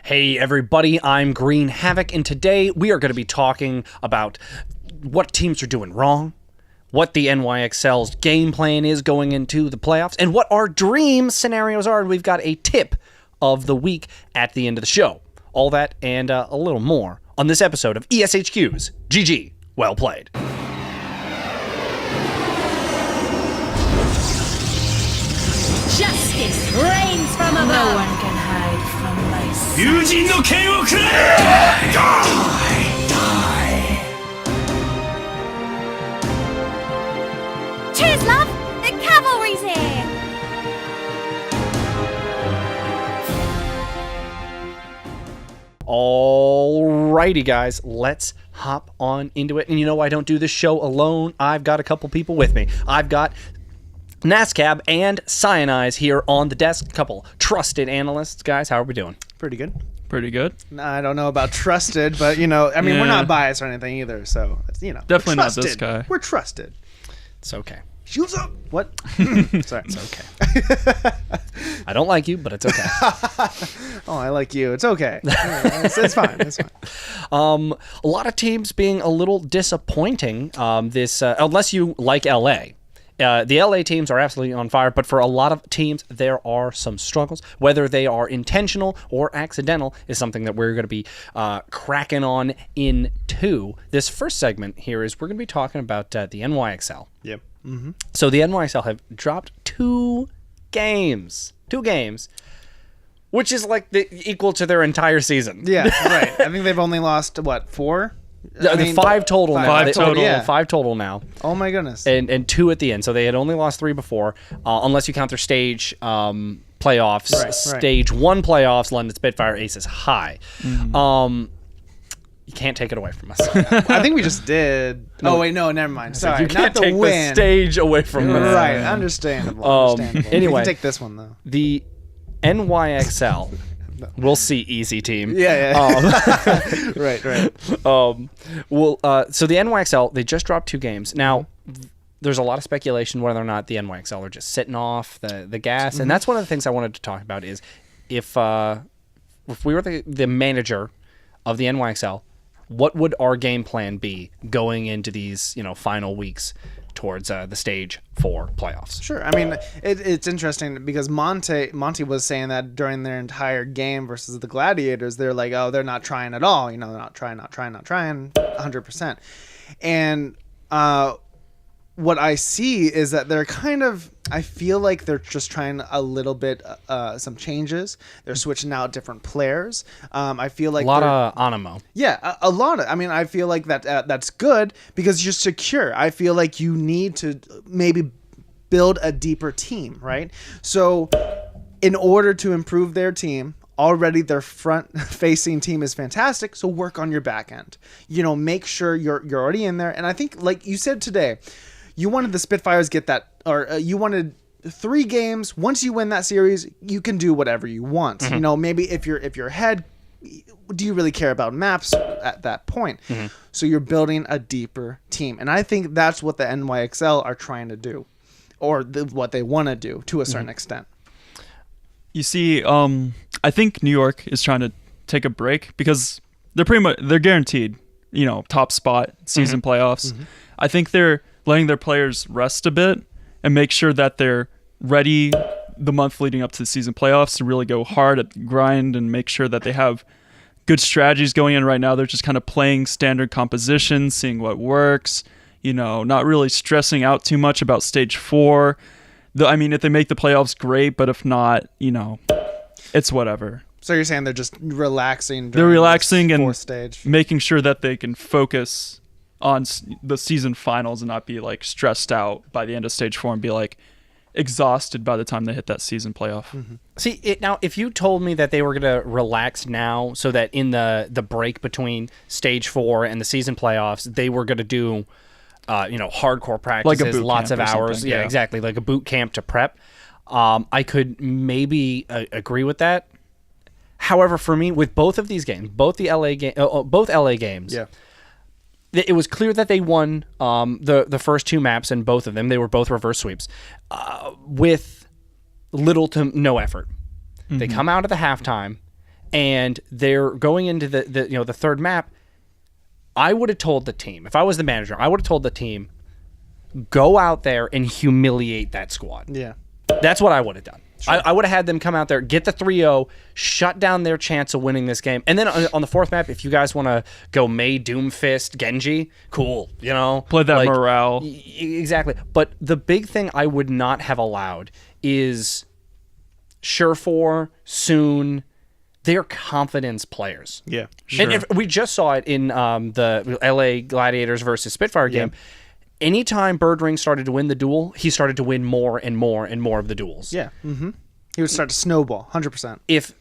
Hey everybody, I'm Green Havoc, and today we are going to be talking about what teams are doing wrong, what the NYXL's game plan is going into the playoffs, and what our dream scenarios are. And we've got a tip of the week at the end of the show. All that and a little more on this episode of ESHQ's GG. Well played. Justice reigns from above. No one can hide from my sight. Cheers, love! The cavalry's here! Alrighty, guys, let's hop on into it. And you know, I don't do this show alone. I've got a couple people with me. I've got NASCAB and Cyanize here on the desk. A couple trusted analysts. Guys, how are we doing? Pretty good. Pretty good. I don't know about trusted, but, you know, I mean, we're not biased or anything either, so, you know. Definitely not this guy. We're trusted. It's okay. Shoes up! What? Sorry. It's okay. I don't like you, but it's okay. Oh, I like you. It's okay. It's fine. It's fine. A lot of teams being a little disappointing unless you like LA. The LA teams are absolutely on fire, but for a lot of teams, there are some struggles. Whether they are intentional or accidental is something that we're going to be cracking on into. This first segment here is we're going to be talking about the NYXL. Yep. Mm-hmm. So the NYXL have dropped two games, which is like equal to their entire season. Yeah, right. I think they've only lost, what, 4? The five total now. Five total now. Oh my goodness. And 2 at the end. So they had only lost 3 before, unless you count their stage playoffs. Right. Stage 1 playoffs, London Spitfire Aces High. Mm-hmm. You can't take it away from us. I think we just did. Oh, wait, no, never mind. Sorry. You can't not take the win. the stage away from us. Right, understandable. Anyway. We can take this one, though. The NYXL. We'll see, easy team. Yeah. Right. So the NYXL, they just dropped 2 games. Now, there's a lot of speculation whether or not the NYXL are just sitting off the gas. And that's one of the things I wanted to talk about is if we were the manager of the NYXL, what would our game plan be going into these final weeks towards the stage 4 playoffs? Sure. I mean, it's interesting because Monty was saying that during their entire game versus the Gladiators, they're like, oh, they're not trying at all. They're not trying, 100%. And what I see is that they're I feel like they're just trying a little bit, some changes. They're switching out different players. I feel like a lot of animo. Yeah, a lot of. I mean, I feel like that's good because you're secure. I feel like you need to maybe build a deeper team, right? So, in order to improve their team, already their front-facing team is fantastic. So work on your back end. Make sure you're already in there. And I think, like you said today, you wanted the Spitfires get that, or you wanted 3 games. Once you win that series, you can do whatever you want. Mm-hmm. Maybe if you're ahead, do you really care about maps at that point? Mm-hmm. So you're building a deeper team, and I think that's what the NYXL are trying to do, or what they want to do to a certain extent. You see, I think New York is trying to take a break because they're guaranteed, top spot season playoffs. Mm-hmm. I think they're letting their players rest a bit and make sure that they're ready the month leading up to the season playoffs to really go hard at the grind and make sure that they have good strategies going in. Right now, they're just kind of playing standard compositions, seeing what works, not really stressing out too much about stage 4. If they make the playoffs, great, but if not, it's whatever. So you're saying they're just relaxing? They're relaxing and 4th stage, making sure that they can focus on the season finals and not be like stressed out by the end of stage 4 and be like exhausted by the time they hit that season playoff. Mm-hmm. See, now if you told me that they were going to relax now so that in the break between stage 4 and the season playoffs, they were going to do hardcore practices, like a boot lots camp of or hours. something, Yeah, exactly, like a boot camp to prep. I could maybe agree with that. However, for me, with both of these games, both LA games, yeah, it was clear that they won the first 2 maps in both of them. They were both reverse sweeps with little to no effort. Mm-hmm. They come out of the halftime and they're going into the third map. I would have told the team, if I was the manager, I would have told the team, go out there and humiliate that squad. Yeah. That's what I would have done. Sure. I would have had them come out there, get the 3-0, shut down their chance of winning this game. And then on the fourth map, if you guys want to go Mei, Doomfist, Genji, cool. Play that morale. Exactly. But the big thing I would not have allowed is Surefour, Soon. They're confidence players. Yeah. Sure. And if we just saw it in the LA Gladiators versus Spitfire game. Anytime Birdring started to win the duel, he started to win more and more and more of the duels. Yeah. He would start to snowball, 100%. If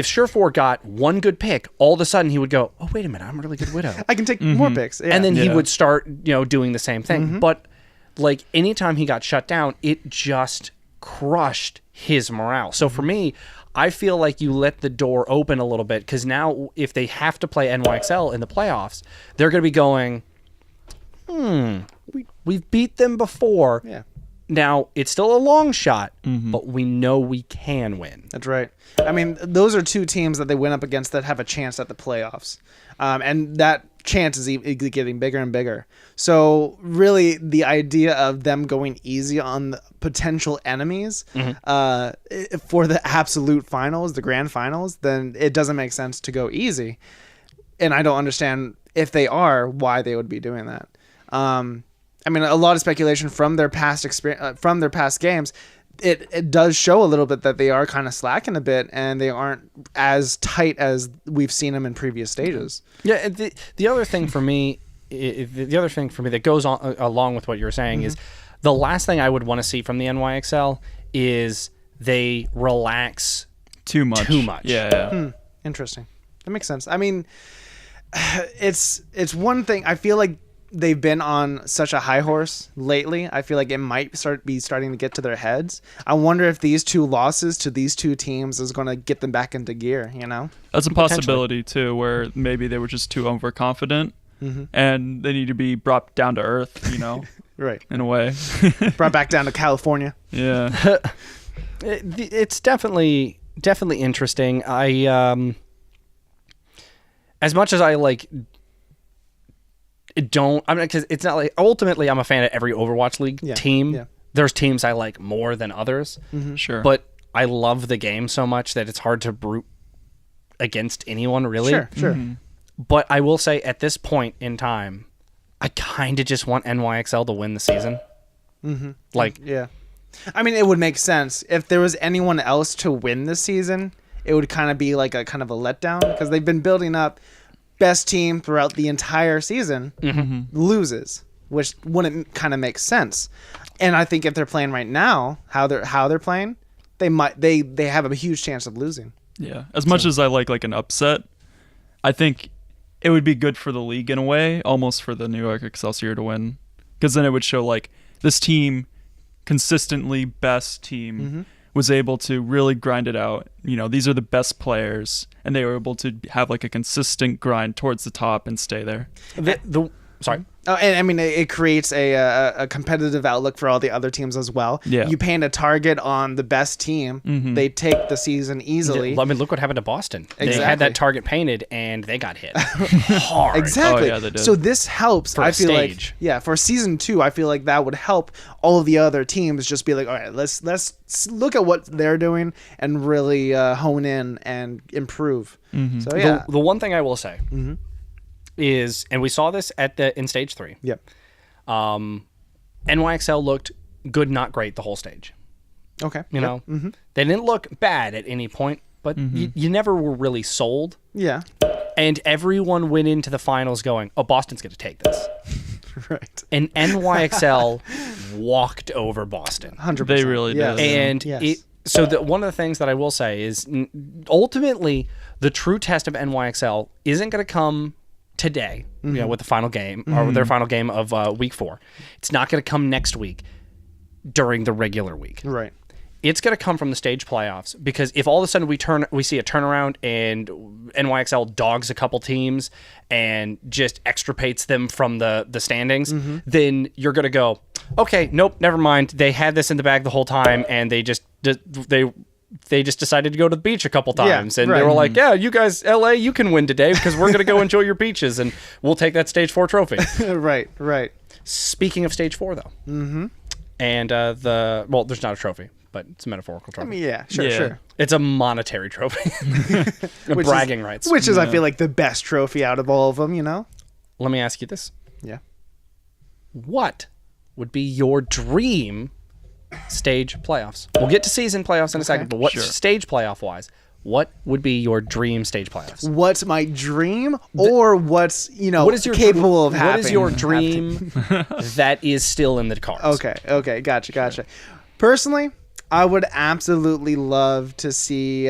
Surefour got one good pick, all of a sudden he would go, oh, wait a minute, I'm a really good Widow. I can take more picks. Yeah. And then he would start, doing the same thing. But like anytime he got shut down, it just crushed his morale. So for me, I feel like you let the door open a little bit, because now if they have to play NYXL in the playoffs, they're going to be going, we've beat them before. Yeah. Now, it's still a long shot, but we know we can win. That's right. I mean, those are two teams that they went up against that have a chance at the playoffs. And that chance is getting bigger and bigger. So really, the idea of them going easy on the potential enemies for the absolute finals, the grand finals, then it doesn't make sense to go easy. And I don't understand, if they are, why they would be doing that. I mean, a lot of speculation from their past experience, from their past games. It does show a little bit that they are kind of slacking a bit, and they aren't as tight as we've seen them in previous stages. Yeah, the other thing for me, that goes on along with what you're saying is the last thing I would want to see from the NYXL is they relax too much. Yeah. Interesting. That makes sense. I mean, it's one thing. I feel like they've been on such a high horse lately. I feel like it might starting to get to their heads. I wonder if these two losses to these two teams is going to get them back into gear, That's a possibility too, where maybe they were just too overconfident and they need to be brought down to earth, Right. in a way. Brought back down to California. Yeah. It's definitely interesting. I as much as I because it's not like, ultimately I'm a fan of every Overwatch League team. Yeah. There's teams I like more than others. Sure. But I love the game so much that it's hard to root against anyone, really. Sure. But I will say, at this point in time, I kind of just want NYXL to win the season. Yeah. I mean, it would make sense if there was anyone else to win this season. It would kind of be like a kind of a letdown, because they've been building up. Best team throughout the entire season loses, which wouldn't kind of make sense. And I think if they're playing right now, how they're playing, they have a huge chance of losing. Yeah. As much as I like an upset, I think it would be good for the league in a way, almost for the New York Excelsior to win, because then it would show this team, consistently best team, was able to really grind it out. These are the best players, and they were able to have a consistent grind towards the top and stay there. Sorry. Oh, and I mean, it creates a competitive outlook for all the other teams as well. Yeah. You paint a target on the best team, they take the season easily. I mean, look what happened to Boston. Exactly. They had that target painted, and they got hit hard. Exactly. Oh, yeah, they did. So this helps. I feel stage. for season 2, I feel like that would help all of the other teams just be like, all right, let's look at what they're doing and really hone in and improve. So yeah, The one thing I will say is, and we saw this in stage 3. Yep. NYXL looked good, not great the whole stage. Okay. They didn't look bad at any point, but you never were really sold. Yeah. And everyone went into the finals going, oh, Boston's going to take this. Right. And NYXL walked over Boston. 100%. They really did. And so one of the things that I will say is, ultimately, the true test of NYXL isn't going to come today, with the final game, or their final game of week 4. It's not going to come next week during the regular week. Right. It's going to come from the stage playoffs, because if all of a sudden we see a turnaround and NYXL dogs a couple teams and just extirpates them from the standings, then you're going to go, okay, nope, never mind. They had this in the bag the whole time, and they they just decided to go to the beach a couple times, and they right. were like, "Yeah, you guys, LA, you can win today because we're gonna go enjoy your beaches, and we'll take that stage 4 trophy." Right. Speaking of stage 4, though, and there's not a trophy, but it's a metaphorical trophy. I mean, yeah, sure. It's a monetary trophy, bragging rights. Which is, I feel like, the best trophy out of all of them. Let me ask you this: Yeah. what would be your dream stage playoffs? We'll get to season playoffs in a second, but what stage playoff wise, what would be your dream stage playoffs? What's my dream, or what's What is your capable of happening? What is your dream that is still in the cards? Okay, gotcha. Personally, I would absolutely love to see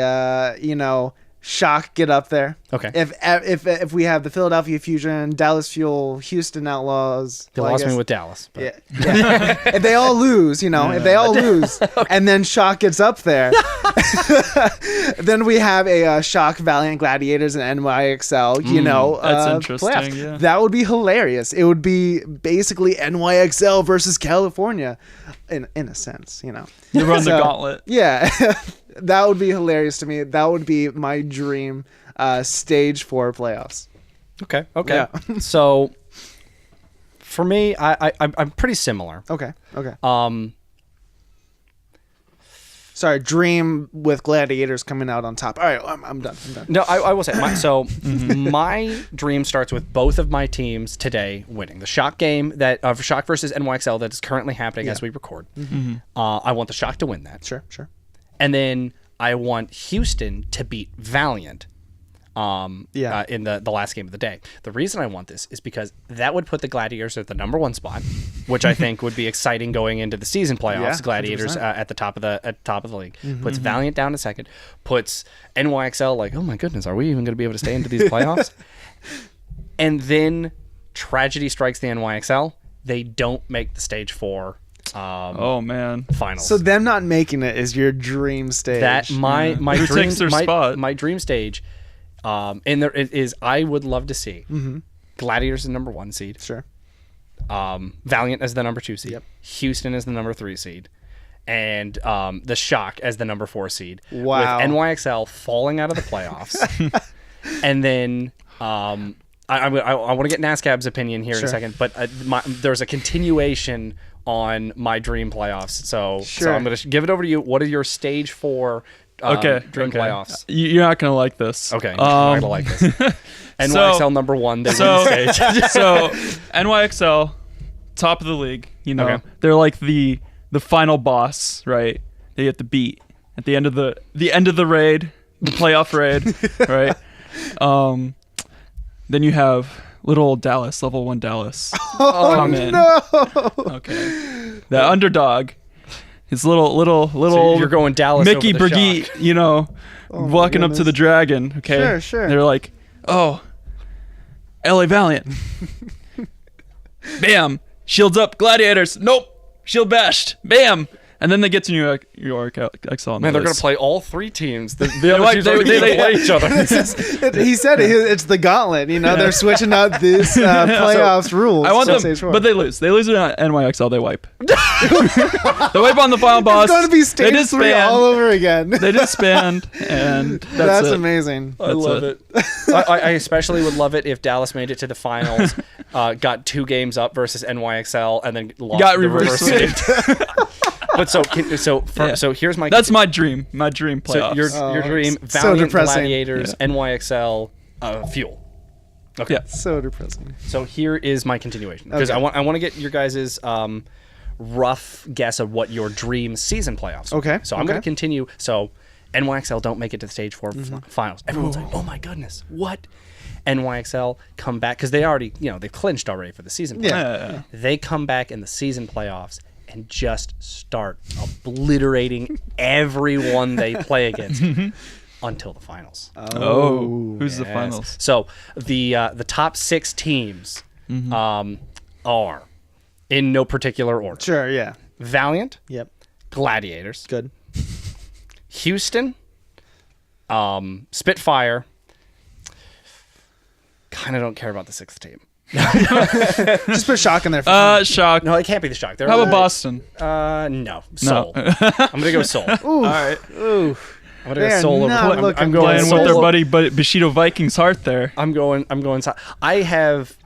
Shock get up there. Okay. If we have the Philadelphia Fusion, Dallas Fuel, Houston Outlaws. They lost me with Dallas. But. Yeah. If they all lose, and then Shock gets up there, then we have a Shock Valiant Gladiators and NYXL, that's interesting, playoffs. yeah. That would be hilarious. It would be basically NYXL versus California, in a sense, You run the gauntlet. Yeah. That would be hilarious to me. That would be my dream stage 4 playoffs. Okay. Yeah. So for me, I'm pretty similar. Okay. Sorry, dream with Gladiators coming out on top. All right, I'm done. No, I will say my dream starts with both of my teams today winning the Shock game Shock versus NYXL that is currently happening as we record. I want the Shock to win that. Sure. And then I want Houston to beat Valiant in the last game of the day. The reason I want this is because that would put the Gladiators at the number 1 spot, which I think would be exciting going into the season playoffs. Yeah, Gladiators at the top of the league. Puts Valiant down to 2nd. Puts NYXL like, oh my goodness, are we even going to be able to stay into these playoffs? And then tragedy strikes the NYXL. They don't make the stage 4 oh man, finals. So them not making it is your dream stage. That my Who dream takes their spot? My dream stage, and there is I would love to see Gladiators as the number 1 seed. Sure. Valiant as the number 2 seed. Yep. Houston as the number 3 seed, and the Shock as the number 4 seed. Wow. With NYXL falling out of the playoffs, and then I want to get NASCAB's opinion here in a second, but there's a continuation on my dream playoffs. So I'm going to give it over to you. What are your stage 4 dream playoffs? You're not going to like this. Okay, I'm not going to like this. NYXL number 1, they win the stage. So NYXL, top of the league, they're like the final boss, right? They get the beat at the end of the raid, the playoff raid, right? Then you have little old Dallas, level 1 Dallas. Come in. No. Okay. The underdog. His little So you're going Dallas Mickey over the Brigitte, walking up to the dragon. Okay. Sure. And they're like, oh, LA Valiant. Bam. Shields up. Gladiators. Nope. Shield bashed. Bam. And then they get to New York XL. Man, they're going to play all 3 teams. The other teams are going to play each other. He said it's the gauntlet. They're switching out this playoffs rules. I want them, but they lose. They lose at NYXL. They wipe. They wipe on the final boss. It's going to be stage 3 all over again. They disband, and that's it. Amazing. I love it. I especially would love it if Dallas made it to the finals, got 2 games up versus NYXL, and then lost Got the reverse sweep. But so here's my. That's my dream. My dream playoffs. So your dream, so Valiant depressing. Gladiators, NYXL, Fuel. Okay. Yeah. So depressing. So here is my continuation because Okay. I want to get your guys' rough guess of what your dream season playoffs. Okay. So I'm going to continue. So NYXL don't make it to the stage 4 finals. Everyone's like, oh my goodness, what? NYXL come back because they already they've clinched already for the season playoffs. Yeah. They come back in the season playoffs and just start obliterating everyone they play against until the finals. Oh, who's the Yes. finals? So the top 6 teams are in no particular order. Sure, yeah. Valiant, Yep. Gladiators, Good. Houston, Spitfire. Kind of don't care about the 6th team. Just put Shock in there. For Shock. No, it can't be the Shock. How about Boston? No, Seoul. I'm gonna go Seoul. All right. Ooh. I'm gonna They go are solo. not I'm looking going Playing good. with their solo. buddy Bushido Vikings heart there. I'm going. I have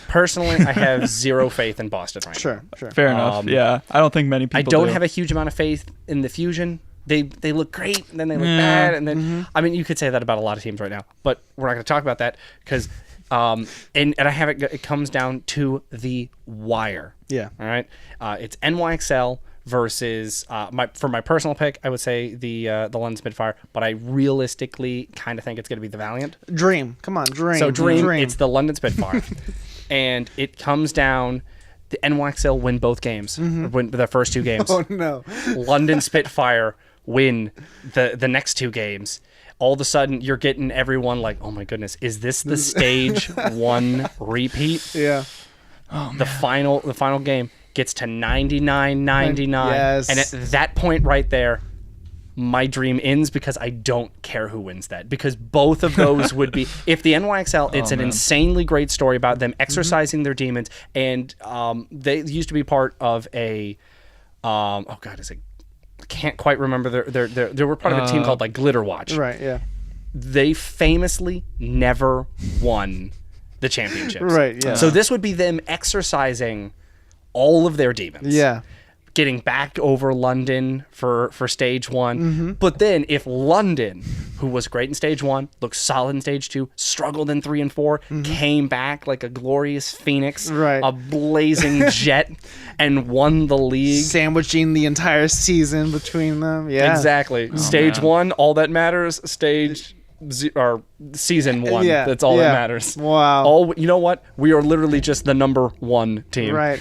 personally. I have zero faith in Boston right now. Sure. Fair enough. Yeah, I don't think many people. I don't do. have a huge amount of faith in the Fusion. They look great, and then they look bad, and then I mean, you could say that about a lot of teams right now, but we're not going to talk about that because, and I have it. It comes down to the wire. Yeah. All right. It's NYXL versus for my personal pick, I would say the London Spitfire, but I realistically kind of think it's going to be the Valiant. Dream. Come on, Dream. So Dream. It's the London Spitfire, and it comes down. The NYXL win both games, win the first 2 games. Oh no. London Spitfire win the next 2 games. All of a sudden, you're getting everyone like, oh my goodness, is this the stage 1 repeat? Yeah. The final game gets to 99-99. Yes. And at that point right there, my dream ends because I don't care who wins that. Because both of those would be, if the NYXL, it's an insanely great story about them exercising their demons, and they used to be part of a, I can't quite remember they were part of a team called like Glitter Watch. Right. Yeah. They famously never won the championships. Right. Yeah. So this would be them exercising all of their demons. Yeah. Getting back over London for stage 1. But then if London, who was great in stage 1, looked solid in stage 2, struggled in 3 and 4, came back like a glorious phoenix, Right. a blazing jet, and won the league. Sandwiching the entire season between them. Yeah. Exactly. Stage man. 1, all that matters. Or season 1. Yeah, That's all yeah. that matters. Wow. You know what? We are literally just the number 1 team. Right.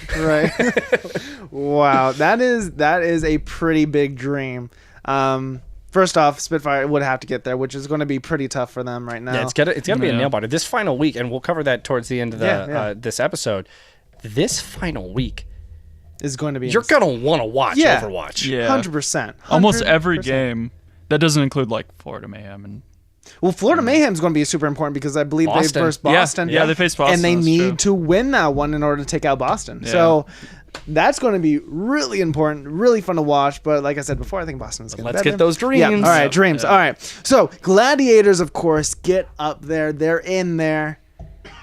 Wow. That is a pretty big dream. First off, Spitfire would have to get there, which is going to be pretty tough for them right now. Yeah, it's gotta be a nail biter. This final week, and we'll cover that towards the end of the this episode. This final week, is going to be. you're gonna want to watch Yeah. Overwatch. Yeah. 100%. Almost every 100%. game. That doesn't include like Florida Mayhem and. Well, Florida Mayhem's going to be super important because I believe Boston. they first Boston. Yeah, they face Boston, and they that's need true. to win that one in order to take out Boston. Yeah. So that's going to be really important, really fun to watch. But like I said before, I think Boston is going to Let's get those dreams. Yeah. All right, Yep. dreams. Yeah. All right. So Gladiators, of course, get up there. They're in there,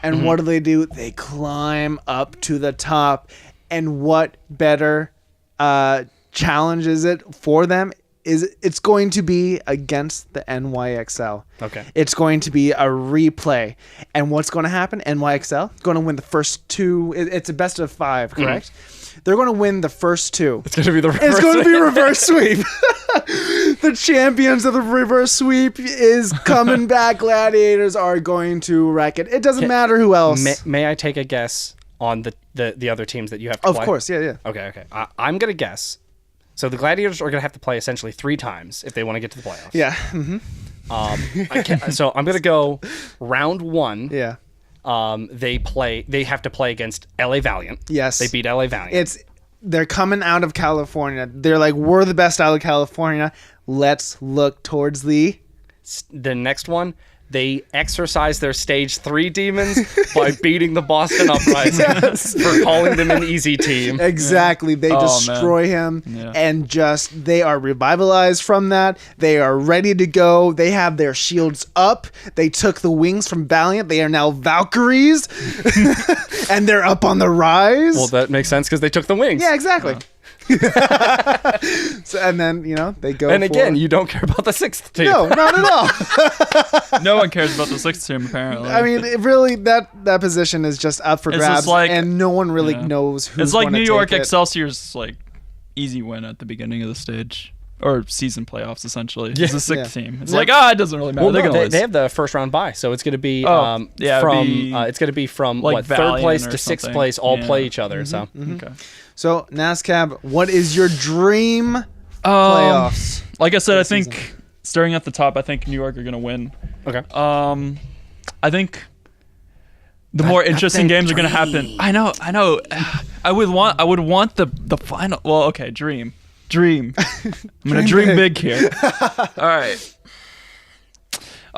and what do? They climb up to the top, and what better challenge is it for them? It's going to be against the NYXL. Okay. It's going to be a replay. And what's going to happen? NYXL is going to win the first 2. It's a best of 5, correct? They're going to win the first 2. It's gonna be the It's going to be reverse sweep. The champions of the reverse sweep is coming back. Gladiators are going to wreck it. It doesn't matter who else. May I take a guess on the other teams that you have to play? Of course, yeah. Okay. I'm gonna guess. So the Gladiators are gonna have to play essentially 3 times if they want to get to the playoffs. Yeah. So I'm gonna go round 1. Yeah. They have to play against LA Valiant. Yes. They beat LA Valiant. They're coming out of California. They're like, we're the best out of California. Let's look towards the next one. They exercise their stage 3 demons by beating the Boston Uprising for calling them an easy team. Exactly. They Oh, destroy him Yeah. and they are revitalized from that. They are ready to go. They have their shields up. They took the wings from Valiant. They are now Valkyries and they're up on the rise. Well, that makes sense because they took the wings. Yeah, exactly. And then, they go And again, for- you don't care about the 6th team. No, not at all. No one cares about the 6th team apparently. I mean, it really, that position is just up for It's grabs, just like- and no one really yeah. knows who's it's like gonna New York take it. Excelsior's like easy win at the beginning of the stage or season playoffs essentially. Yeah. It's the 6th Yeah. team. It's like it doesn't really matter. Well, They're no, gonna they, lose. they have the first round bye, so it's going to be it'd it's going to be from like what, 3rd Valiant place or to 6th something. place all Yeah. play each other. So Okay. So, NASCAB, what is your dream playoffs? Like I said, I season? think starting at the top, I think New York are gonna win. okay. I think the more interesting games are gonna happen. I know. I would want the final. Well, okay, dream. I'm gonna dream big here. All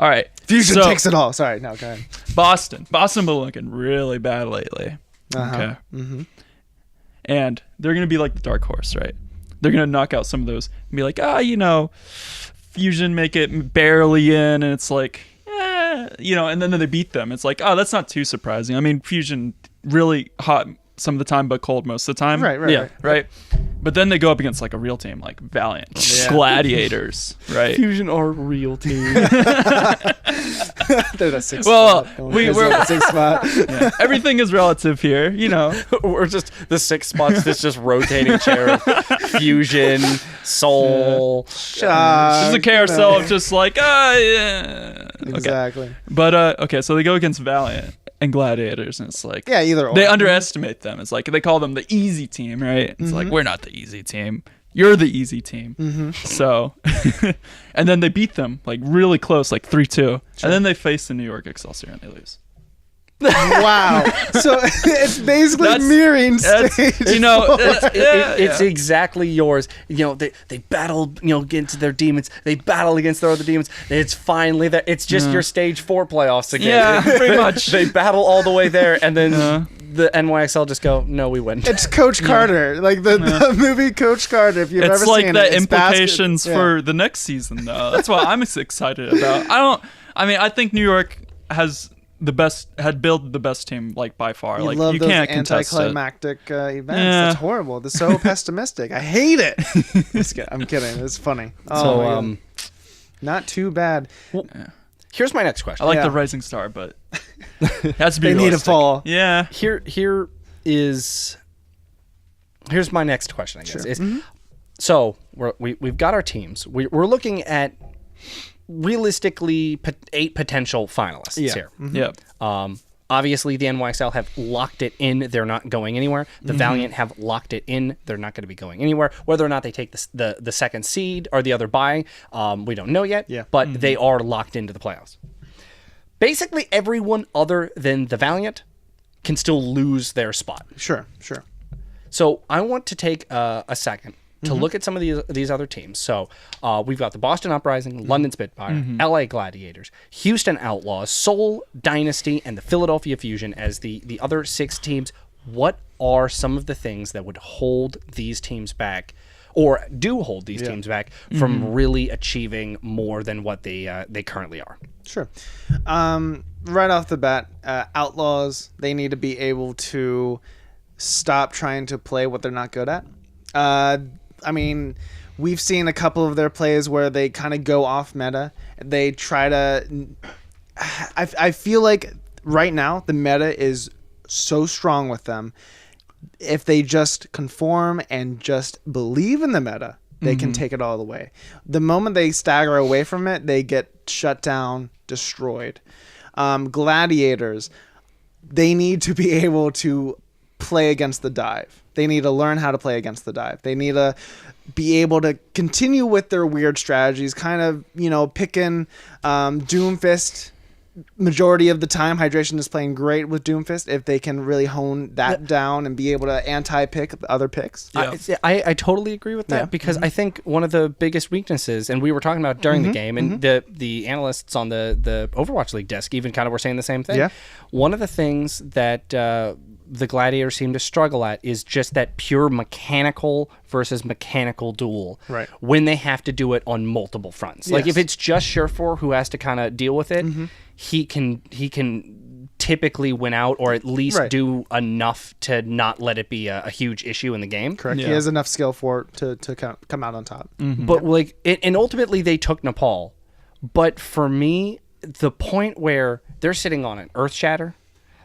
right. Fusion So, takes it all. Sorry, no, go ahead. Boston been looking really bad lately. Uh-huh. Okay. And they're gonna be like the dark horse, right? They're gonna knock out some of those and be like, Fusion make it barely in, and it's like, and then they beat them. It's like, oh, that's not too surprising. I mean, Fusion really hot some of the time, but cold most of the time. Right. But then they go up against like a real team, like Valiant, Gladiators, right? Fusion are a real team. They're the sixth Well, spot. we're the sixth spot. everything is relative here, We're just the 6 spots. This just rotating chair. Of Fusion, Soul. Just a carousel of just like, yeah. Exactly. Okay. But okay, so they go against Valiant and Gladiators, and it's like, either or. they underestimate them. It's like they call them the easy team, right? It's like, we're not the easy team. You're the easy team. So, and then they beat them like really close, like 3-2, and then they face the New York Excelsior and they lose. Wow. So it's basically mirroring stage. It's exactly yours. They battle, get into their demons. They battle against their other demons. It's finally that. It's just your stage 4 playoffs again. Yeah, pretty much. They battle all the way there, and then the NYXL just go, no, we win. It's Coach Carter, like the movie Coach Carter. If you've ever It's like seen the it, it's implications for the next season, though. That's what I'm excited about. I think New York had built the best team, like, by far. You Like, love you those can't contest it. anticlimactic events. Yeah. That's horrible. They're so pessimistic. I hate it. I'm kidding. It's funny. Not too bad. Here's my next question. I like the Rising Star, but it has to be They need to realistic. fall. Yeah. Here's my next question, I guess. So we've got our teams. We're looking at realistically 8 potential finalists here. Yeah. Obviously, the NYXL have locked it in. They're not going anywhere. The Valiant have locked it in. They're not going to be going anywhere. Whether or not they take the second seed or the other bye, we don't know yet. Yeah. But they are locked into the playoffs. Basically, everyone other than the Valiant can still lose their spot. Sure. So I want to take a second to look at some of these other teams. So we've got the Boston Uprising, London Spitfire, LA Gladiators, Houston Outlaws, Seoul Dynasty, and the Philadelphia Fusion as the other 6 teams. What are some of the things that would hold these teams back, or do hold these teams back from really achieving more than what they currently are? Sure. Right off the bat, Outlaws, they need to be able to stop trying to play what they're not good at. I mean, we've seen a couple of their plays where they kind of go off meta. They try to... I feel like right now the meta is so strong with them. If they just conform and just believe in the meta, they can take it all the way. The moment they stagger away from it, they get shut down, destroyed. Gladiators, they need to be able to play against the dive. They need to learn how to play against the dive. They need to be able to continue with their weird strategies, kind of, picking Doomfist majority of the time. Hydration is playing great with Doomfist if they can really hone that down and be able to anti-pick other picks. Yeah. I totally agree with that because I think one of the biggest weaknesses, and we were talking about during the game, and the analysts on the Overwatch League desk even kind of were saying the same thing. Yeah. One of the things that the Gladiators seem to struggle at is just that pure mechanical versus mechanical duel. Right. When they have to do it on multiple fronts. Like if it's just Surefour who has to kind of deal with it, he can typically win out or at least do enough to not let it be a huge issue in the game. Correct. He has enough skill for it to come out on top. But and ultimately they took Nepal. But for me, the point where they're sitting on an Earth Shatter,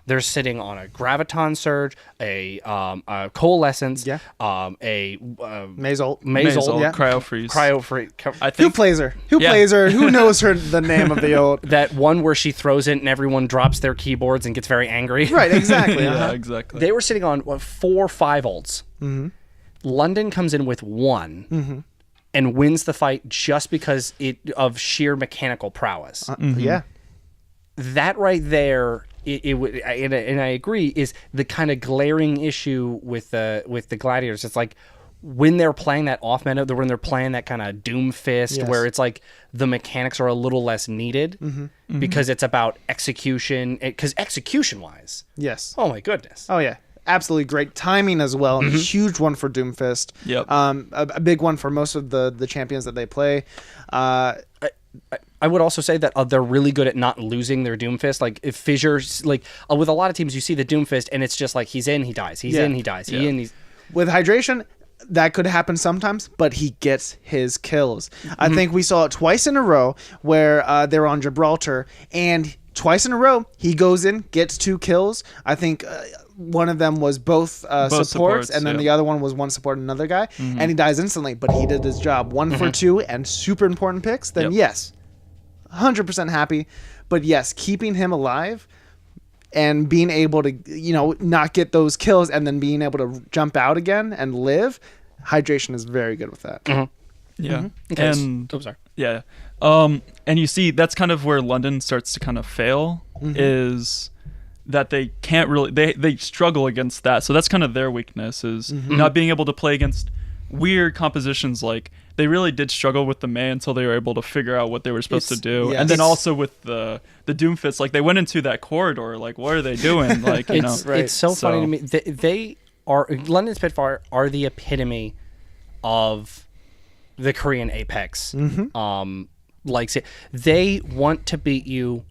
they're sitting on a Graviton Surge, a Coalescence, a Mazolt, Cryo Freeze. I think Who plays her? Who plays her? Who knows the name of the old? That one where she throws it and everyone drops their keyboards and gets very angry. Right, exactly. Yeah, exactly. They were sitting on 4 or 5 ults. London comes in with 1 and wins the fight just because of sheer mechanical prowess. Yeah. That right there, and I agree, is the kind of glaring issue with the Gladiators. It's like when they're playing that off meta, when they're playing that kind of Doomfist, where it's like the mechanics are a little less needed because it's about execution. Because execution wise, Yes. oh my goodness, Oh yeah. absolutely great timing as well. A huge one for Doomfist. Yep. A big one for most of the champions that they play. I would also say that they're really good at not losing their Doomfist. Like if Fissures, like with a lot of teams, you see the Doomfist and it's just like he's in, he dies. He's in, he dies. He in, he's. With Hydration, that could happen sometimes, but he gets his kills. I think we saw it twice in a row where they were on Gibraltar, and twice in a row he goes in, gets 2 kills. I think one of them was both supports, and then the other one was one support and another guy, and he dies instantly, but he did his job. 1 for 2 and super important picks, then yes, 100% happy. But yes, keeping him alive and being able to, not get those kills and then being able to jump out again and live, Hydration is very good with that. Yeah. Okay. And Oh, sorry. yeah. And you see that's kind of where London starts to kind of fail, is that they can't really they struggle against that. So that's kind of their weakness, is not being able to play against weird compositions. Like they really did struggle with the May until they were able to figure out what they were supposed to do. yes. And then also with the Doomfist, like they went into that corridor, like what are they doing? Like, you know. It's so funny to me. They are London Spitfire are the epitome of the Korean Apex. Like they want to beat you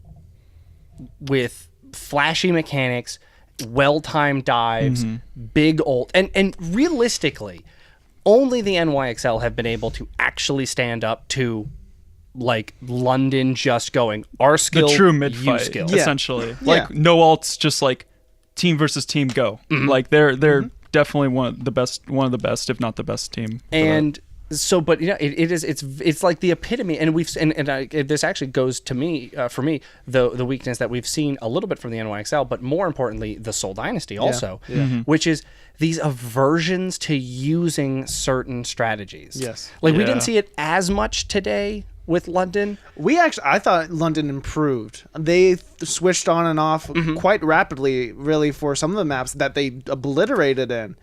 with flashy mechanics, well-timed dives, big ult, and realistically, only the NYXL have been able to actually stand up to like London just going our skill, The true you mid-fight, skill. essentially. Like no alts, just like team versus team go. Like they're definitely one of the best, if not the best team. And so, but it's like the epitome, and this actually goes to me for me the weakness that we've seen a little bit from the NYXL, but more importantly the Seoul Dynasty also, which is these aversions to using certain strategies. Yes. Like we didn't see it as much today with London. I thought London improved. They switched on and off quite rapidly, really, for some of the maps that they obliterated in.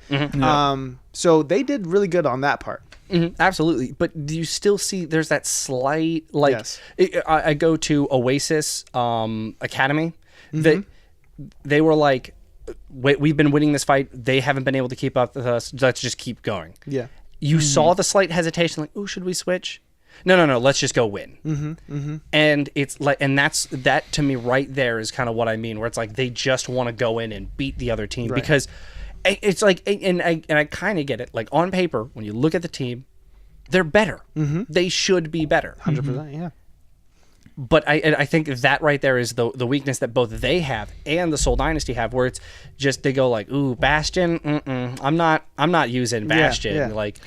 So they did really good on that part. Absolutely, but do you still see there's that slight like I go to Oasis Academy. They were like, we've been winning this fight, they haven't been able to keep up with us, let's just keep going. You saw the slight hesitation, like, oh, should we switch? No, let's just go win. And it's like, and that to me right there is kind of what I mean, where it's like they just want to go in and beat the other team because it's like, and I kind of get it. Like on paper, when you look at the team, they're better. They should be better. 100%, yeah. But I think that right there is the weakness that both they have and the Seoul Dynasty have, where it's just they go like, ooh, Bastion, I'm not using Bastion. Like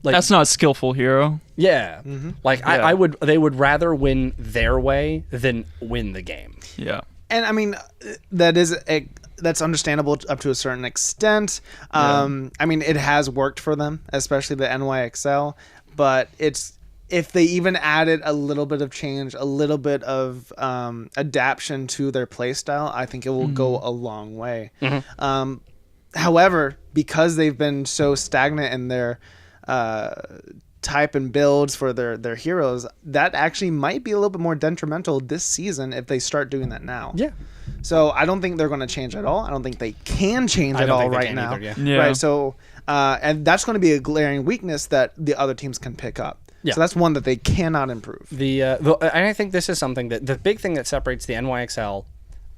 that's not a skillful hero. Yeah. They would rather win their way than win the game. Yeah. And I mean, that's understandable up to a certain extent. I mean, it has worked for them, especially the NYXL, but if they even added a little bit of change, a little bit of adaptation to their playstyle, I think it will go a long way. However, because they've been so stagnant in their type and builds for their heroes, that actually might be a little bit more detrimental this season if they start doing that now. Yeah. So I don't think they're going to change at all. I don't think they can change at all right now. Right. So and that's going to be a glaring weakness that the other teams can pick up. So that's one that they cannot improve. And I think this is something that the big thing that separates the NYXL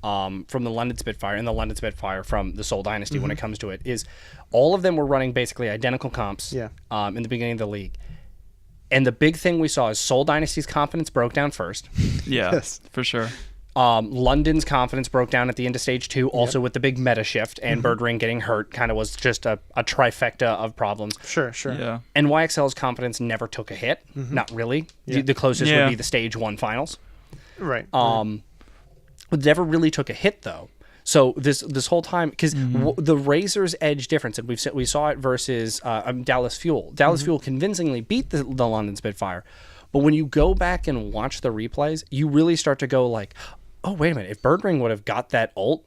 from the London Spitfire and the London Spitfire from the Seoul Dynasty when it comes to it is all of them were running basically identical comps in the beginning of the league. And the big thing we saw is Seoul Dynasty's confidence broke down first. Yeah, for sure. London's confidence broke down at the end of stage 2, also with the big meta shift, and Birdring getting hurt kind of was just a trifecta of problems. Sure. Yeah. NYXL's confidence never took a hit. Not really. The closest would be the stage 1 finals. Right. It never really took a hit though. So this whole time, because the Razor's Edge difference, and we saw it versus Dallas Fuel. Dallas Fuel convincingly beat the London Spitfire, but when you go back and watch the replays, you really start to go like, oh wait a minute, if Birdring would have got that ult,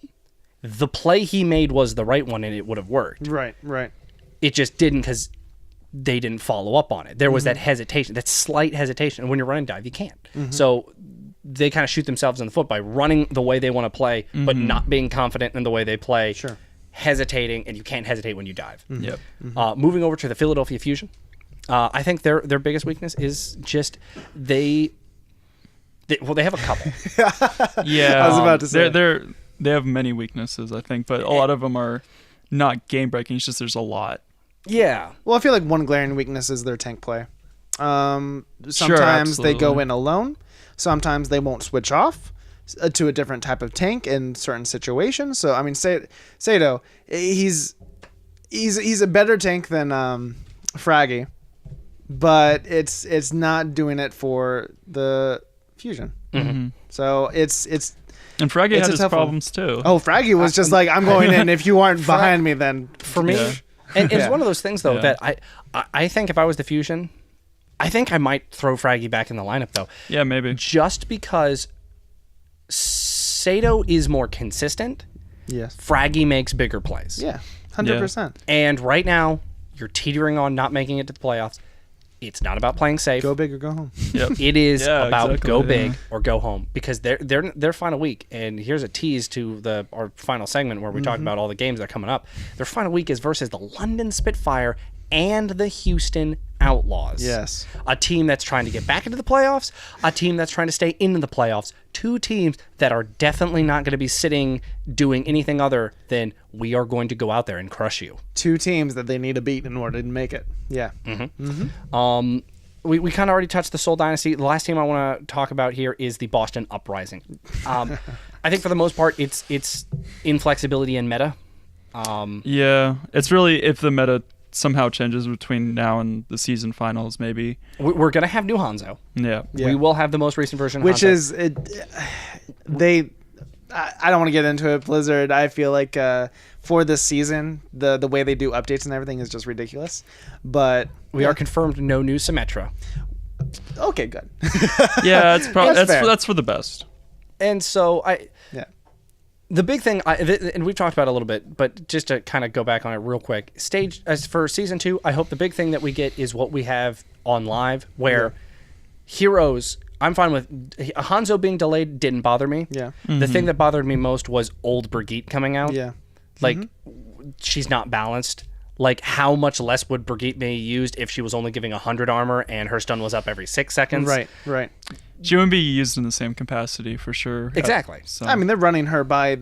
the play he made was the right one and it would have worked. Right. It just didn't because they didn't follow up on it. There was that hesitation, that slight hesitation, and when you're running dive, you can't. So they kind of shoot themselves in the foot by running the way they want to play, but not being confident in the way they play. hesitating, and you can't hesitate when you dive. Yep. Moving over to the Philadelphia Fusion, I think their biggest weakness is just they have a couple. Yeah. I was about to say. They have many weaknesses, I think, but a lot of them are not game breaking. It's just there's a lot. Yeah. Well, I feel like one glaring weakness is their tank play. Sometimes they go absolutely. in alone. Sometimes they won't switch off to a different type of tank in certain situations. So I mean, Sato, he's a better tank than Fraggy, but it's not doing it for the Fusion. So it's And Fraggy It's had a his tough one. problems too. oh, Fraggy was just like, I'm going in. If you aren't behind me, then For me, Yeah. and it's Yeah. one of those things though Yeah. that I think if I was the Fusion, I think I might throw Fraggy back in the lineup though, Yeah, maybe. just because Sato is more consistent. yes, Fraggy makes bigger plays. yeah, 100%. And right now, you're teetering on not making it to the playoffs. It's not about playing safe. Go big or go home. Yep. It is Yeah, about exactly, go yeah. big or go home, because their final week, and here's a tease to our final segment where we talk about all the games that are coming up. Their final week is versus the London Spitfire and the Houston Outlaws. Yes. A team that's trying to get back into the playoffs, a team that's trying to stay into the playoffs. Two teams that are definitely not going to be sitting doing anything other than we are going to go out there and crush you. Two teams that they need to beat in order to make it. Yeah. We kind of already touched the Seoul Dynasty. The last team I want to talk about here is the Boston Uprising. I think for the most part, it's inflexibility and meta. Yeah, it's really if the meta somehow changes between now and the season finals, maybe. We're going to have new Hanzo. Yeah. Yeah. We will have the most recent version of Which Hanzo. is it. I don't want to get into it. Blizzard, I feel like for this season, the way they do updates and everything is just ridiculous. But We are confirmed no new Symmetra. okay, good. Yeah, it's probably That's fair. that's for the best. And so Yeah. the big thing, and we've talked about it a little bit, but just to kind of go back on it real quick, as for season 2, I hope the big thing that we get is what we have on live, where heroes. I'm fine with Hanzo being delayed. Didn't bother me. Yeah. The thing that bothered me most was old Brigitte coming out. Yeah. Like she's not balanced. Like how much less would Brigitte be used if she was only giving 100 armor and her stun was up every 6 seconds? Right. She wouldn't be used in the same capacity for sure. Exactly. So, I mean, they're running her by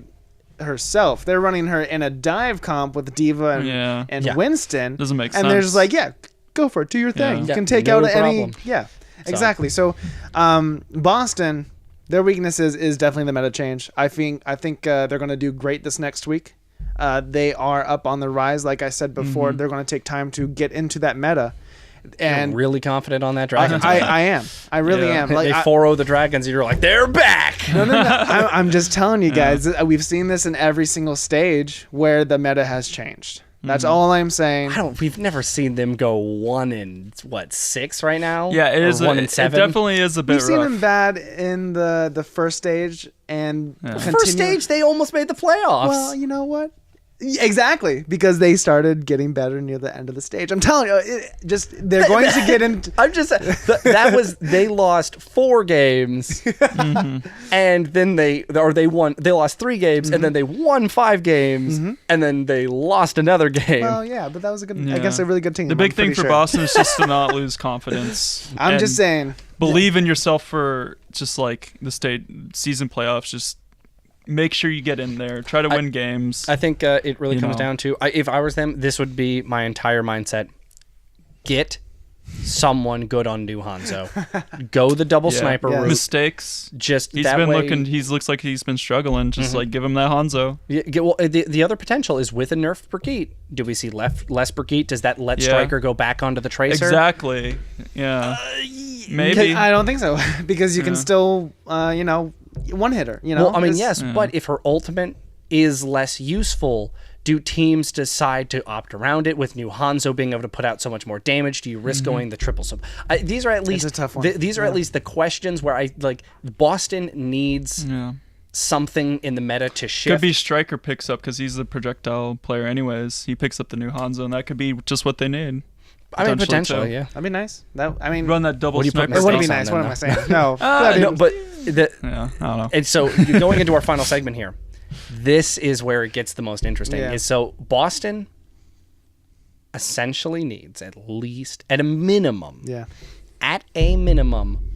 herself. They're running her in a dive comp with Diva and Yeah. Winston. Doesn't make And they're sense. just like, yeah, go for it. Do your thing. Yeah. You Yeah, can take no out any. problem. Yeah, exactly. So, Boston, their weakness is definitely the meta change. I think they're going to do great this next week. They are up on the rise. Like I said before, they're going to take time to get into that meta. And I'm really confident on that dragon. I am. I really Yeah. am. Like, they 4-0 the dragons, and you're like, they're back. no. I'm just telling you guys. We've seen this in every single stage where the meta has changed. That's all I'm saying. We've never seen them go 1-6 right now. yeah, it Or is. 1-7. It definitely is a bit We've seen rough. them bad in the first stage and First stage, they almost made the playoffs. Well, you know what? Exactly, because they started getting better near the end of the stage. I'm telling you, they're going to get into. I'm just that was they lost 4 games, and then they won. They lost 3 games, and then they won 5 games, and then they lost another game. Well, yeah, but that was a good. I Yeah. guess a really good team. The big I'm thing pretty for sure. Boston is just to not lose confidence. I'm and just saying. Believe in yourself for just like the state season playoffs. Just make sure you get in there. Try to win games. I think it really You comes know. down to if I was them, this would be my entire mindset: get someone good on new Hanzo, go the double Yeah. sniper Yes. route. Mistakes. Just He's that been way, looking. He looks like he's been struggling. Just like give him that Hanzo. Well, the other potential is with a nerf Brigitte. Do we see less Brigitte? Does that let Yeah. Striker go back onto the Tracer? Exactly. Yeah. Maybe. I don't think so because you can still, one hitter. Well, I mean, It's- yes, but if her ultimate is less useful, do teams decide to opt around it with new Hanzo being able to put out so much more damage? Do you risk going the triple sub? These are at least a tough one. These are at least the questions where I like. Boston needs Yeah. something in the meta to shift. Could be Striker picks up because he's the projectile player anyways. He picks up the new Hanzo, and that could be just what they need. I mean, too. potentially, yeah. That'd be nice. Run That double What do you put sniper. It wouldn't be Mistakes on nice. them, What am I saying? No. No, but Yeah, I don't know. and so going into our final segment here, this is where it gets the most interesting. Yeah. Is so Boston essentially needs at a minimum,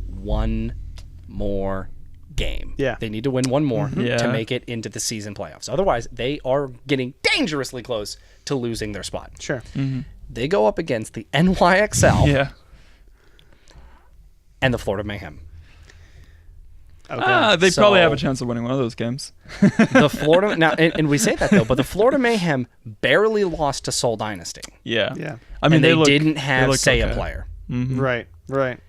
one more game. Yeah. They need to win one more Yeah. to make it into the season playoffs. Otherwise, they are getting dangerously close to losing their spot. Sure. They go up against the NYXL Yeah. and the Florida Mayhem. Okay. They probably So- have a chance of winning one of those games. The Florida now, and we say that though, but the Florida Mayhem barely lost to Seoul Dynasty. Yeah. Yeah. I mean, and they look, didn't they have, look say, a okay. player. Right. Right.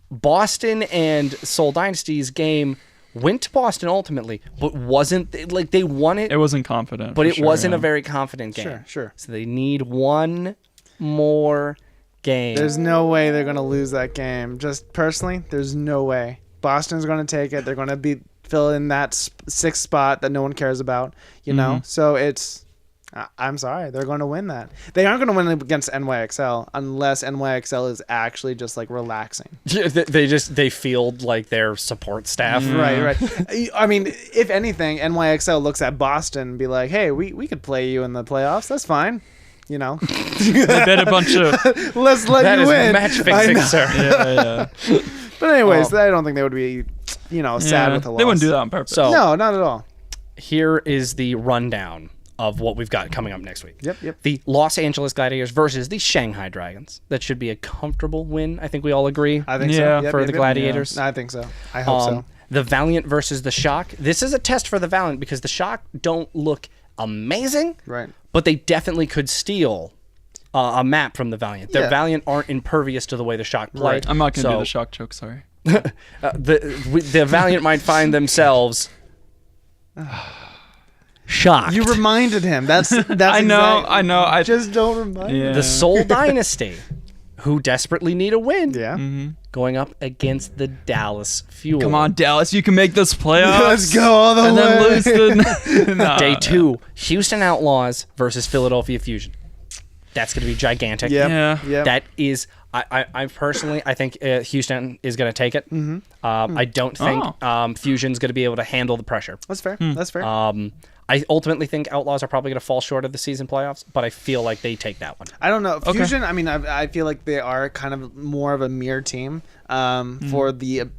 Boston and Seoul Dynasty's game went to Boston ultimately, but wasn't like they won it, It wasn't confident. but for it sure, wasn't yeah. a very confident game. Sure. Sure. So they need one more game. There's no way they're gonna lose that game. Just personally, there's no way. Boston's gonna take it. They're gonna fill in that sixth spot that no one cares about. You know. So it's. I'm sorry, they're going to win that. They aren't going to win against NYXL unless NYXL is actually just like relaxing. Yeah, they field like their support staff. Right. I mean, if anything, NYXL looks at Boston and be like, "Hey, we could play you in the playoffs. That's fine." You know, They bet a bunch of. let's let That you is win. match I fixing, know. sir. Yeah. But anyways, I don't think they would be, sad with a loss. They wouldn't do that on purpose. So No, not at all. here is the rundown of what we've got coming up next week. Yep. The Los Angeles Gladiators versus the Shanghai Dragons. That should be a comfortable win. I think we all agree. I think Yeah. so. Yep, for yep, the yep. Gladiators. I think so. I hope so. The Valiant versus the Shock. This is a test for the Valiant because the Shock don't look amazing, Right. but they definitely could steal a map from the Valiant. The Yeah. Valiant aren't impervious to the way the Shock play. Right. I'm not going to do So, the shock joke, sorry. the Valiant might find themselves shocked. You reminded him. That's I know. I just don't remind him. yeah. The Seoul Dynasty, who desperately need a win, Yeah. going up against the Dallas Fuel. Come on, Dallas, you can make this playoffs. Let's go all the and way. then lose the no, Day 2, Houston Outlaws versus Philadelphia Fusion. That's going to be gigantic. Yep. Yeah. Yep. That is, I personally, I think Houston is going to take it. I don't think Fusion's going to be able to handle the pressure. That's fair. That's fair. I ultimately think Outlaws are probably going to fall short of the season playoffs, but I feel like they take that one. I don't know. Fusion, I mean, I feel like they are kind of more of a mirror team for the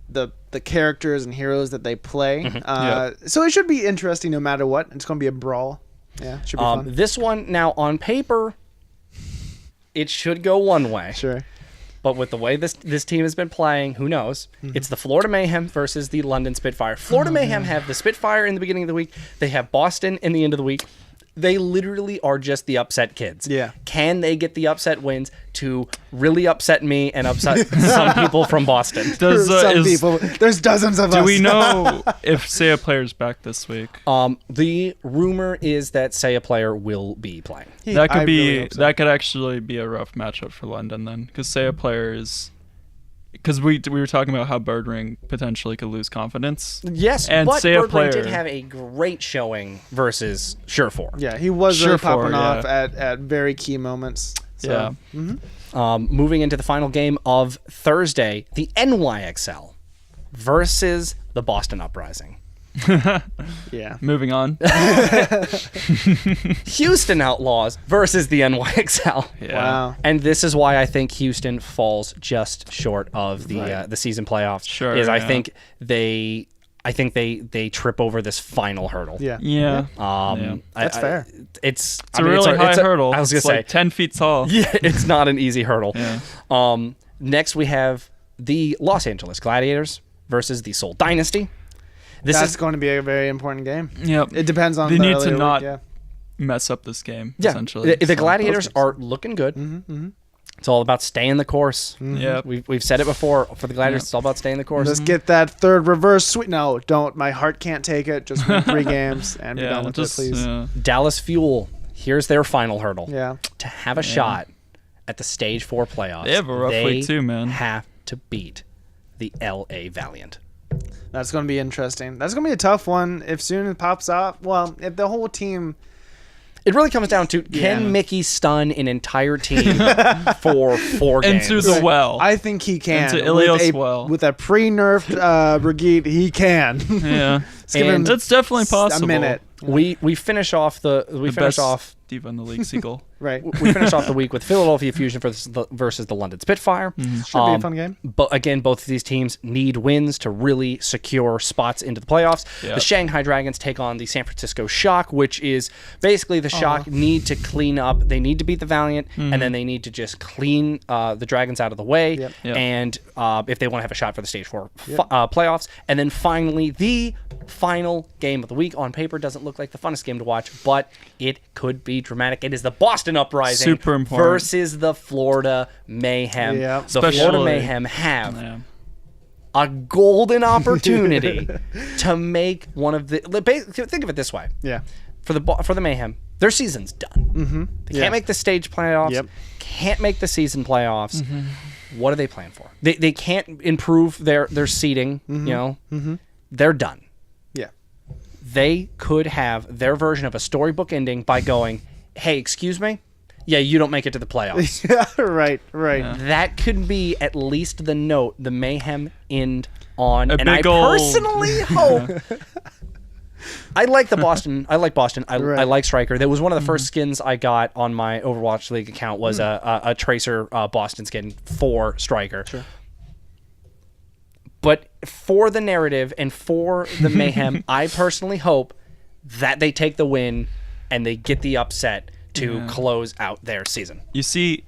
characters and heroes that they play. Yeah. So it should be interesting no matter what. It's going to be a brawl. Yeah, it should be fun. This one, now on paper, it should go one way. Sure. But with the way this team has been playing, who knows? It's the Florida Mayhem versus the London Spitfire. Florida Mayhem have the Spitfire in the beginning of the week. They have Boston in the end of the week. They literally are just the upset kids. Yeah. Can they get the upset wins to really upset me and upset some people from Boston? Does, Some people. There's dozens of us. do we know if Seiya player's back this week? The rumor is that say a player will be playing. That could I be really hope so. that could actually be a rough matchup for London then, because Seiya player is. Because we were talking about how Birdring potentially could lose confidence. Yes, And but say a Birdring player- did have a great showing versus Surefour. Yeah, he was really Sure popping for, off yeah. at very key moments. So, Yeah. Moving into the final game of Thursday, the NYXL versus the Boston Uprising. yeah. Moving on. Houston Outlaws versus the NYXL. Yeah. Wow. And this is why I think Houston falls just short of the season playoffs. Sure, Is I yeah. think they trip over this final hurdle. Yeah. Yeah. That's fair. It's It's a really high hurdle. I was gonna It's say like 10 feet tall. yeah, it's not an easy hurdle. Yeah. Next we have the Los Angeles Gladiators versus the Seoul Dynasty. That's going to be a very important game. Yep. It depends on They the need earlier to week, not yeah. mess up this game, Yeah, essentially. the So- Gladiators are looking good. It's all about staying the course. Yep. We've said it before. For the Gladiators, it's all about staying the course. Let's get that third reverse sweep. No, don't. My heart can't take it. Just win 3 games and be Yeah, done with just, it, please. Dallas Fuel. Here's their final hurdle. Yeah. To have a shot at the Stage 4 playoffs, They have a rough week too, man. have to beat the LA Valiant. That's going to be interesting. That's going to be a tough one. If soon it pops off, well, if the whole team It really comes down to can Mickey stun an entire team for 4 games? Into the well. I think he can. Into Ilios' well. With a pre-nerfed Brigitte, he can. Yeah. give him That's definitely possible. A minute. We finish off the Best diva in the league, Seagull. Right. we finish off the week with Philadelphia Fusion versus the London Spitfire. Should be a fun game. But again, both of these teams need wins to really secure spots into the playoffs. Yep. The Shanghai Dragons take on the San Francisco Shock, which is basically the Shock need to clean up. They need to beat the Valiant, and then they need to just clean the Dragons out of the way. Yep. Yep. And if they want to have a shot for the Stage 4 playoffs. And then finally, the final game of the week on paper doesn't look like the funnest game to watch, but it could be dramatic. It is the Boston Uprising Super important. versus the Florida Mayhem. Yeah. The Florida Especially- Mayhem have Yeah. a golden opportunity to make one of the. Think of it this way: Yeah. for the Mayhem, their season's done. Mm-hmm. They can't make the stage playoffs. Yep. Can't make the season playoffs. What do they plan for? They can't improve their seeding. You know, they're done. Yeah. They could have their version of a storybook ending by going, "Hey, excuse me, yeah, you don't make it to the playoffs." Yeah. Right. That could be at least the note the Mayhem end on. A And I big ol'- personally hope. I like Boston. I Right. like Striker. That was one of the first skins I got on my Overwatch League account was a Tracer Boston skin for Striker. Sure. But for the narrative and for the Mayhem, I personally hope that they take the win and they get the upset to close out their season. You see,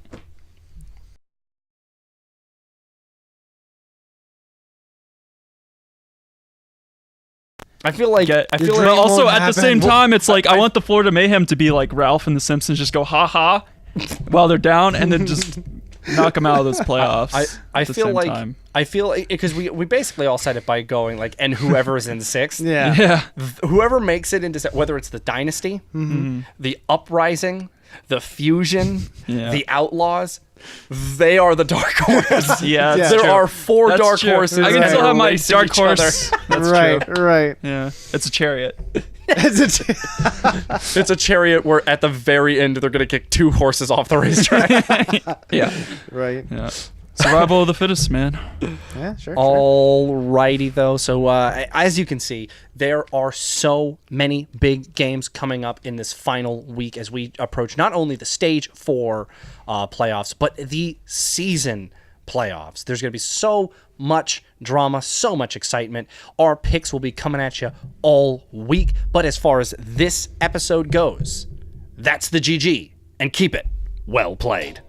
I feel like but also won't at the happen. same time, it's like I want the Florida Mayhem to be like Ralph and the Simpsons, just go ha ha while they're down, and then just knock them out of those playoffs. I at the feel same like time. I feel like because we basically all said it by going like, and whoever is in sixth, Yeah. Yeah. whoever makes it into whether it's the Dynasty, the Uprising, the Fusion, Yeah. the Outlaws, they are the dark horse. Yeah, that's there true. are 4 That's dark true. horses. I can that still are have my racing dark each other. horse. That's Right. true. Right. Yeah, it's a chariot. It's a chariot where at the very end they're gonna kick 2 horses off the racetrack. Yeah, Right. yeah. Survival of the fittest, man. Yeah. Sure. Alrighty though, so as you can see, there are so many big games coming up in this final week as we approach not only the stage 4 playoffs, but the season playoffs. There's going to be so much drama, so much excitement. Our picks will be coming at you all week, but as far as this episode goes, that's the GG, and keep it well played.